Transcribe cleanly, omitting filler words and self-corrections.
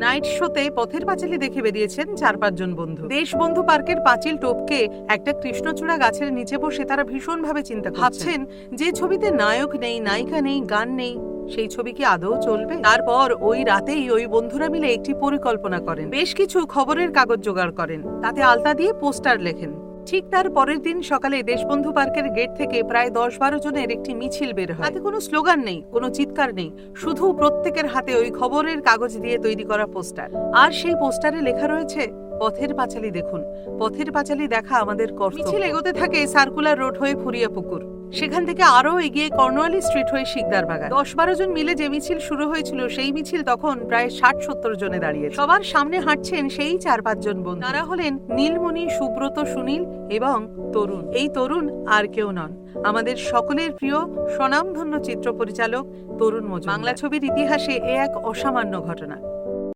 Night শোতে পথের পাঁচালী দেখে বেরিয়েছেন 4-5 জন বন্ধু। দেশবন্ধু পার্কের পাঁচিল টপকে একটা কৃষ্ণচূড়া গাছের নিচে বসে তারা ভীষণভাবে চিন্তা ভাবছেন, যে ছবিতে নায়ক নেই, নায়িকা নেই, গান নেই, সেই ছবি কি আদৌ চলবে? তারপর ওই রাতেই ওই বন্ধুরা মিলে একটি পরিকল্পনা করেন। বেশ কিছু খবরের কাগজ জোগাড় করেন, তাতে আলতা দিয়ে পোস্টার লেখেন। ঠিক তার পরের দিন সকালে দেশবন্ধু পার্কের গেট থেকে প্রায় 10-12 জনের একটি মিছিল বের হয়। তাতে কোনো স্লোগান নেই, কোনো চিৎকার নেই, শুধু প্রত্যেকের হাতে ওই খবরের কাগজ দিয়ে তৈরি করা পোস্টার। আর সেই পোস্টারে লেখা রয়েছে, পথের পাঁচালী দেখুন, পথের পাঁচালী দেখা আমাদের কর্তব্য। মিছিল এগোতে থাকে সার্কুলার রোড হয়ে ফুরিয়াপুকুর, সেখান থেকে আরো এগিয়ে কর্নওয়ালি স্ট্রিট হয়ে শিকদার বাগান। 10-12 জন মিলে যে মিছিল শুরু হয়েছিল, সেই মিছিল তখন প্রায় 60-70 জনে দাঁড়িয়ে। সবার সামনে হাঁটছেন সেই 4-5 জন বন্ধু। তারা হলেন নীলমণি, সুব্রত, সুনীল এবং তরুণ। এই তরুণ আর কেউ নন, আমাদের সকলের প্রিয় স্বনামধন্য চিত্র পরিচালক তরুণ মজুমদার। বাংলা ছবির ইতিহাসে এ এক অসামান্য ঘটনা।